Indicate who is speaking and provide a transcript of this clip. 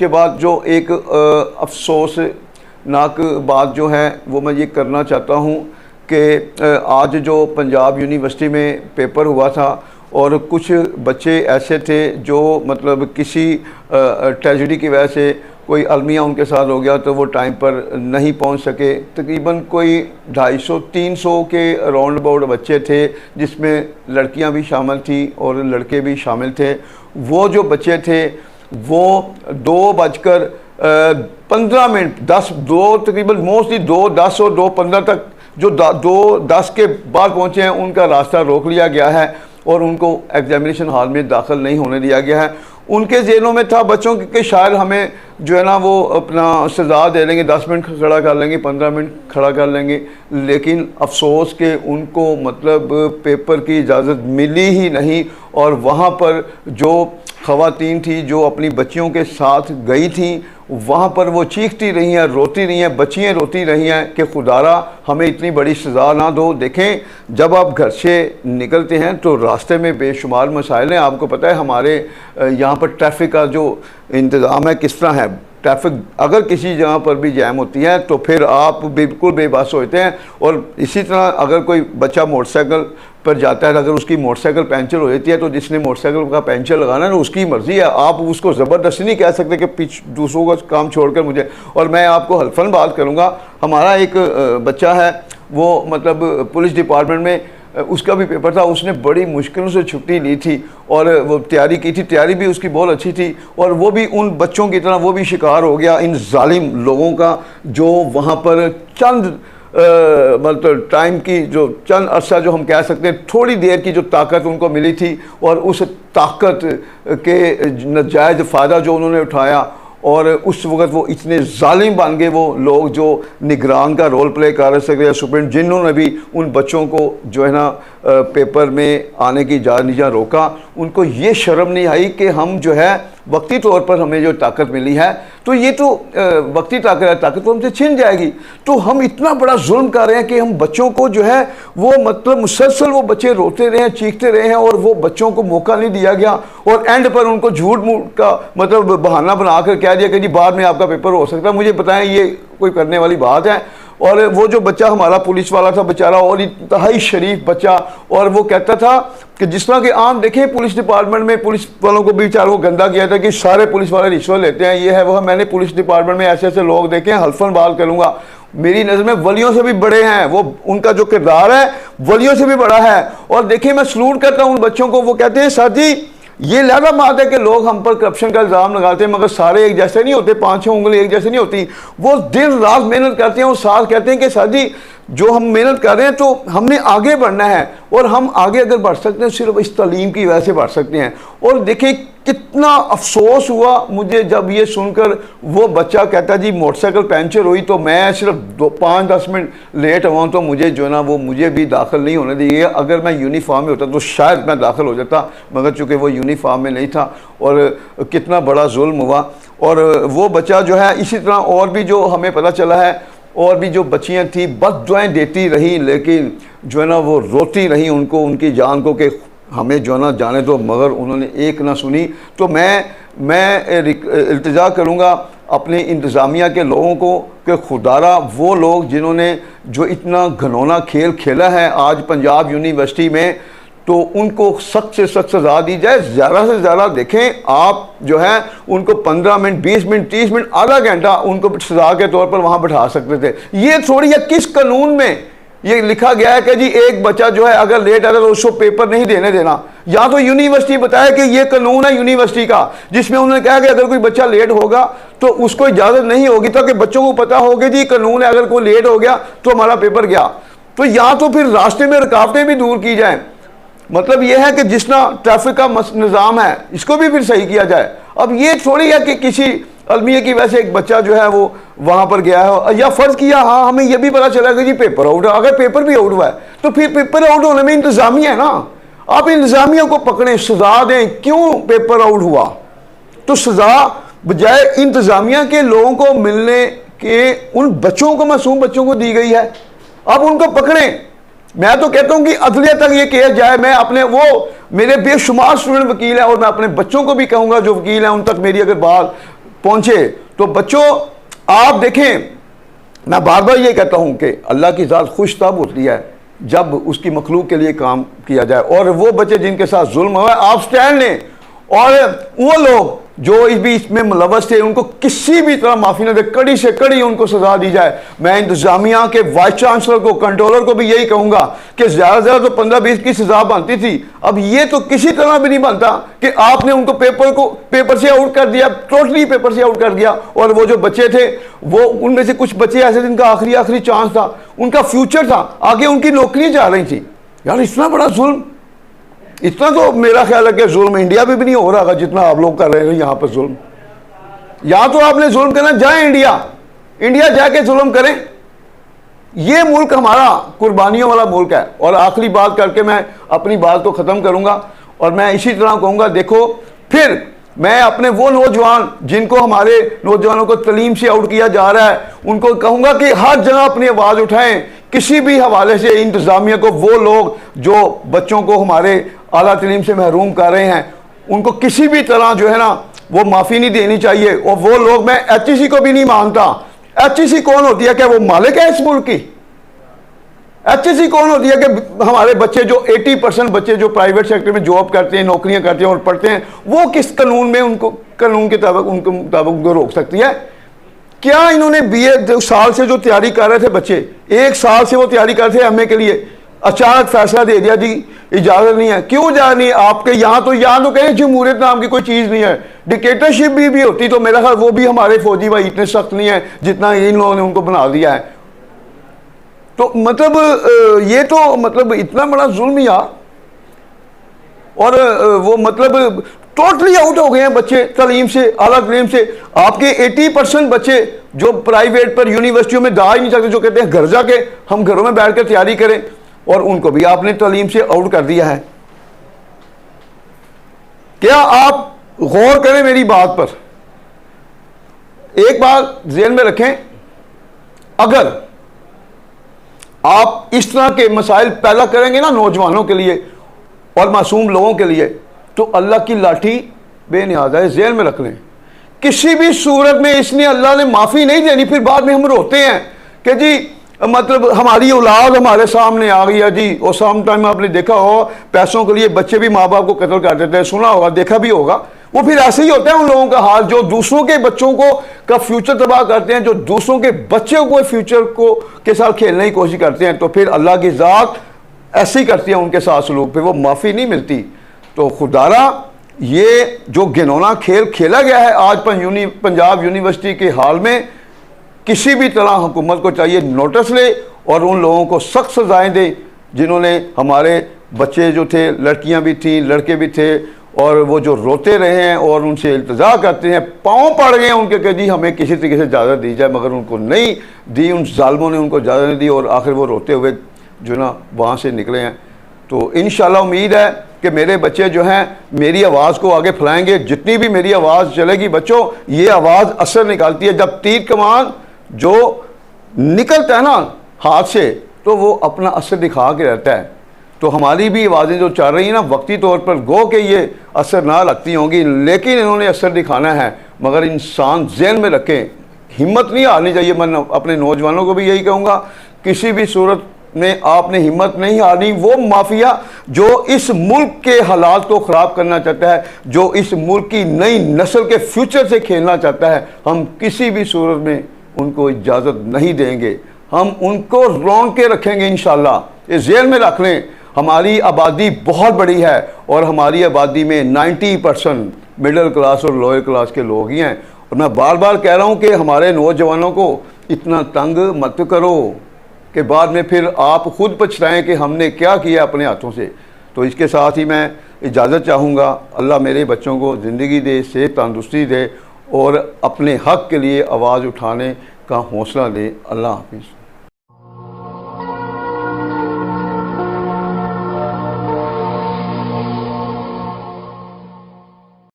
Speaker 1: उसके बाद जो एक अफसोसनाक बात जो है वो मैं ये करना चाहता हूँ कि आज जो पंजाब यूनिवर्सिटी में पेपर हुआ था और कुछ बच्चे ऐसे थे जो मतलब किसी ट्रेजेडी की वजह से कोई अलमिया उनके साथ हो गया तो वो टाइम पर नहीं पहुंच सके। तकरीबन कोई 250-300 के अराउंड अबाउट बच्चे थे, जिसमें लड़कियां भी शामिल थी और लड़के भी शामिल थे। वो जो बच्चे थे वो 2:15 तकरीबन मोस्टली 2:10 और 2:15 तक जो 2:10 के बाद पहुँचे हैं उनका रास्ता रोक लिया गया है और उनको एग्जामिनेशन हॉल में दाखिल नहीं होने दिया गया है। उनके जेलों में था बच्चों के शायद हमें जो है ना वो अपना सज़ा दे लेंगे, 10 मिनट खड़ा कर लेंगे, 15 मिनट खड़ा कर लेंगे, लेकिन अफसोस के उनको मतलब पेपर की इजाज़त मिली ही नहीं। और वहाँ पर जो ख़वातीन थी जो अपनी बच्चियों के साथ गई थी वहाँ पर वो चीखती रही हैं, रोती रही हैं, बच्चियाँ रोती रही हैं कि खुदारा हमें इतनी बड़ी सज़ा ना दो। देखें, जब आप घर से निकलते हैं तो रास्ते में बेशुमार मसाइल हैं। आपको पता है हमारे यहाँ पर ट्रैफिक का जो इंतज़ाम है किस तरह है। ट्रैफिक अगर किसी जगह पर भी जैम होती है तो फिर आप बिल्कुल बेबस होते हैं। और इसी तरह अगर कोई बच्चा मोटरसाइकिल पर जाता है, अगर उसकी मोटरसाइकिल पंचर हो जाती है तो जिसने मोटरसाइकिल का पंचर लगाना है उसकी मर्ज़ी है, आप उसको ज़बरदस्ती नहीं कह सकते कि दूसरों का काम छोड़कर मुझे। और मैं आपको हल्फन बात करूँगा, हमारा एक बच्चा है वो मतलब पुलिस डिपार्टमेंट में उसका भी पेपर था, उसने बड़ी मुश्किलों से छुट्टी ली थी और वो तैयारी की थी, तैयारी भी उसकी बहुत अच्छी थी। और वो भी उन बच्चों की तरह वो भी शिकार हो गया इन जालिम लोगों का जो वहाँ पर चंद मतलब टाइम की जो चंद अरसा जो हम कह सकते हैं थोड़ी देर की जो ताकत उनको मिली थी और उस ताकत के नाजायज़ फ़ायदा जो उन्होंने उठाया और उस वक़्त वो इतने जालिम बन गए वो लोग जो निगरान का रोल प्ले कर सके सुप्रीम, जिन्होंने भी उन बच्चों को जो है ना पेपर में आने की इजाज़त रोका। उनको ये शर्म नहीं आई कि हम जो है वक्ती तौर पर हमें जो ताकत मिली है तो ये तो वक्ती ताकत है, ताकत तो हमसे छिन जाएगी। तो हम इतना बड़ा जुल्म कर रहे हैं कि हम बच्चों को जो है वो मतलब मुसलसल वो बच्चे रोते रहे हैं, चीखते रहे हैं और वो बच्चों को मौका नहीं दिया गया और एंड पर उनको झूठ मूठ का मतलब बहाना बनाकर कह दिया कि जी बाद में आपका पेपर हो सकता है। मुझे बताएं ये कोई करने वाली बात है? और वो जो बच्चा हमारा पुलिस वाला था बेचारा और इंतहाई शरीफ बच्चा, और वो कहता था कि जिस तरह के आम देखें पुलिस डिपार्टमेंट में पुलिस वालों को भी बेचारों को गंदा किया था कि सारे पुलिस वाले रिश्वत लेते हैं, ये है वो है। मैंने पुलिस डिपार्टमेंट में ऐसे ऐसे लोग देखे हैं, हल्फन बात करूँगा, मेरी नज़र में वलियों से भी बड़े हैं, वो उनका जो किरदार है वलियों से भी बड़ा है। और देखिए मैं सलूट करता हूँ उन बच्चों को। वो कहते हैं सर जी ये लहरा बात है कि लोग हम पर करप्शन का इल्ज़ाम लगाते हैं मगर सारे एक जैसे नहीं होते, 5-6 उंगली एक जैसे नहीं होती। वो दिन रात मेहनत करते हैं और साथ कहते हैं कि सर जी जो हम मेहनत कर रहे हैं तो हमने आगे बढ़ना है और हम आगे अगर बढ़ सकते हैं सिर्फ इस तालीम की वजह से बढ़ सकते हैं। और देखिए कितना अफसोस हुआ मुझे जब ये सुनकर वो बच्चा कहता जी मोटरसाइकिल पंचर हुई तो मैं सिर्फ 5-10 मिनट लेट हुआ तो मुझे जो है ना वो मुझे भी दाखिल नहीं होने दिए। अगर मैं यूनिफॉर्म में होता तो शायद मैं दाखिल हो जाता, मगर चूँकि वो यूनिफॉर्म में नहीं था। और कितना बड़ा जुल्म हुआ। और वो बच्चा जो है इसी तरह और भी जो हमें पता चला है और भी जो बच्चियां थी बद्दुआएं देती रही लेकिन जो है ना वो रोती रही उनको उनकी जान को कि हमें जो है ना जाने दो, मगर उन्होंने एक ना सुनी। तो मैं इल्तिजा करूँगा अपने इंतज़ामिया के लोगों को कि खुदारा वो लोग जिन्होंने जो इतना घनौना खेल खेला है आज पंजाब यूनिवर्सिटी में तो उनको सख्त से सख्त सज़ा दी जाए। ज़्यादा से ज़्यादा देखें आप जो है उनको 15 मिनट 20 मिनट 30 मिनट आधा घंटा उनको सज़ा के तौर पर वहाँ बैठा सकते थे। ये थोड़ी है किस कानून में ये लिखा गया है कि जी एक बच्चा जो है अगर लेट आता तो उसको पेपर नहीं देने देना। या तो यूनिवर्सिटी बताया कि ये कानून है यूनिवर्सिटी का जिसमें उन्होंने कहा कि अगर कोई बच्चा लेट होगा तो उसको इजाज़त नहीं होगी, ताकि बच्चों को पता होगी जी कानून है अगर कोई लेट हो गया तो हमारा पेपर गया। तो या तो फिर रास्ते में रुकावटें भी दूर की जाएँ, मतलब यह है कि जिस तरह ट्रैफिक का निज़ाम है इसको भी फिर सही किया जाए। अब ये थोड़ी है कि किसी अलमिया की वजह से एक बच्चा जो है वो वहाँ पर गया है या फ़र्ज़ किया, हाँ हमें यह भी पता चला कि जी पेपर आउट है। अगर पेपर भी आउट हुआ है तो फिर पेपर आउट होने में इंतज़ामिया है ना, आप इंतज़ामिया को पकड़ें, सज़ा दें। क्यों पेपर आउट हुआ तो सज़ा बजाय इंतज़ामिया के लोगों को मिलने के उन बच्चों को, मासूम बच्चों को दी गई है। अब उनको पकड़ें। मैं तो कहता हूं कि अदलिया तक ये किया जाए। मैं अपने मेरे बेशुमार स्टूडेंट वकील हैं और मैं अपने बच्चों को भी कहूंगा जो वकील हैं उन तक मेरी अगर बात पहुँचे। तो बच्चों आप देखें, मैं बार बार ये कहता हूँ कि अल्लाह की ज़ात खुश तब होती है जब उसकी मखलूक के लिए काम किया जाए, और वो बच्चे जिनके साथ जुल्म हुआ है आप स्टैंड लें, और वो लोग जो इस बीच में मुलव्वस थे उनको किसी भी तरह माफ़ी न दे, कड़ी से कड़ी उनको सजा दी जाए। मैं इंतजामिया के वाइस चांसलर को, कंट्रोलर को भी यही कहूँगा कि ज़्यादा से ज़्यादा तो 15-20 की सजा बनती थी, अब ये तो किसी तरह भी नहीं बनता कि आपने उनको पेपर से आउट कर दिया, टोटली पेपर से आउट कर दिया। और वो जो बच्चे थे, वो उनमें से कुछ बच्चे ऐसे जिनका आखिरी चांस था, उनका फ्यूचर था, आगे उनकी नौकरियाँ जा रही थी। यार इतना बड़ा जुल्म, इतना तो मेरा ख्याल है कि जुल्म इंडिया में भी नहीं हो रहा था जितना आप लोग कर रहे हैं यहाँ पर जुल्म। या तो आपने जुल्म करना, जाए इंडिया जाके जुल्म करें। ये मुल्क हमारा कुर्बानियों वाला मुल्क है। और आखिरी बात करके मैं अपनी बात को ख़त्म करूँगा, और मैं इसी तरह कहूँगा, देखो फिर मैं अपने वो नौजवान जिनको हमारे नौजवानों को तलीम से आउट किया जा रहा है उनको कहूँगा कि हर जगह अपनी आवाज़ उठाएं, किसी भी हवाले से इंतज़ामिया को, वो लोग जो बच्चों को हमारे आला तलीम से महरूम कर रहे हैं उनको किसी भी तरह जो है ना वो माफ़ी नहीं देनी चाहिए। और वो लोग, मैं HEC को भी नहीं मानता। HEC कौन होती है? क्या वो मालिक है इस मुल्क की? HEC कौन होती है कि हमारे बच्चे जो 80% बच्चे जो प्राइवेट सेक्टर में जॉब करते हैं, नौकरियां करते हैं और पढ़ते हैं, वो किस कानून में उनको, कानून के मुताबिक उनको रोक सकती है? क्या इन्होंने BA साल से जो तैयारी कर रहे थे बच्चे, 1 साल से वो तैयारी कर रहे थे MA के लिए, अचानक फैसला दे दिया जी इजाज़त नहीं है। क्यों इजाज़त नहीं है? आपके यहाँ तो कहें जमहूरियत नाम की कोई चीज़ नहीं है। डिक्टेटरशिप भी होती तो मेरा ख्याल वो भी हमारे फौजी भाई इतने सख्त नहीं है जितना इन लोगों ने उनको बना दिया है। तो मतलब ये तो मतलब इतना बड़ा जुल्म यार। और वो मतलब टोटली आउट हो गए हैं बच्चे तालीम से, आला तालीम से। आपके 80% बच्चे जो प्राइवेट पर यूनिवर्सिटियों में जा ही नहीं सकते, जो कहते हैं घर जाके हम घरों में बैठ कर तैयारी करें, और उनको भी आपने तालीम से आउट कर दिया है। क्या आप गौर करें मेरी बात पर, एक बात ज़हन में रखें, अगर आप इस तरह के मसाइल पैदा करेंगे ना नौजवानों के लिए और मासूम लोगों के लिए, तो अल्लाह की लाठी बेनियाज़ है। ज़हन में रख लें, किसी भी सूरत में इसने अल्लाह ने माफ़ी नहीं देनी। फिर बाद में हम रोते हैं कि जी मतलब हमारी औलाद हमारे सामने आ गई है जी। और साम टाइम आपने देखा हो पैसों के लिए बच्चे भी माँ बाप को कत्ल कर देते हैं, सुना होगा, देखा भी होगा। वो फिर ऐसे ही होता है उन लोगों का हाल जो दूसरों के बच्चों को का फ्यूचर तबाह करते हैं, जो दूसरों के बच्चों को फ्यूचर को के साथ खेलने की कोशिश करते हैं। तो फिर अल्लाह की ज़ात ऐसे ही करती है उनके साथ सलूक, फिर वो माफ़ी नहीं मिलती। तो खुदारा ये जो घिनौना खेल खेला गया है आज पंजाब यूनिवर्सिटी के हाल में, किसी भी तरह हुकूमत को चाहिए नोटिस ले और उन लोगों को सख्त सजाएं दे जिन्होंने हमारे बच्चे जो थे, लड़कियां भी थी, लड़के भी थे, और वो जो रोते रहे हैं और उनसे इल्तजा करते हैं, पाँव पड़ गए हैं उनके कि जी हमें किसी तरीके से इजाज़त दी जाए, मगर उनको नहीं दी, उन जालिमों ने उनको इजाज़त नहीं दी और आखिर वो रोते हुए जो ना वहाँ से निकले हैं। तो इंशाल्लाह उम्मीद है कि मेरे बच्चे जो हैं मेरी आवाज़ को आगे फैलाएंगे। जितनी भी मेरी आवाज़ चलेगी बच्चों, ये आवाज़ असर निकालती है। जब तीर कमान जो निकलता है ना हाथ से, तो वो अपना असर दिखा के रहता है। तो हमारी भी आवाज़ें जो चल रही हैं ना, वक्ती तौर पर गो के ये असर ना लगती होंगी, लेकिन इन्होंने असर दिखाना है। मगर इंसान ज़हन में रखें, हिम्मत नहीं हारनी चाहिए। मैं अपने नौजवानों को भी यही कहूँगा, किसी भी सूरत में आपने हिम्मत नहीं हारनी। वो माफिया जो इस मुल्क के हालात को ख़राब करना चाहता है, जो इस मुल्क की नई नस्ल के फ्यूचर से खेलना चाहता है, हम किसी भी सूरत में उनको इजाज़त नहीं देंगे। हम उनको रोक के रखेंगे इंशाल्लाह। ये ज़हन में रख लें, हमारी आबादी बहुत बड़ी है और हमारी आबादी में 90% मिडिल क्लास और लोअर क्लास के लोग ही हैं। और मैं बार बार कह रहा हूँ कि हमारे नौजवानों को इतना तंग मत करो कि बाद में फिर आप खुद पछताएं कि हमने क्या किया अपने हाथों से। तो इसके साथ ही मैं इजाज़त चाहूँगा। अल्लाह मेरे बच्चों को ज़िंदगी दे, सेहत तंदुरुस्ती दे और अपने हक़ के लिए आवाज़ उठाने का हौसला दे। अल्लाह हाफिज़।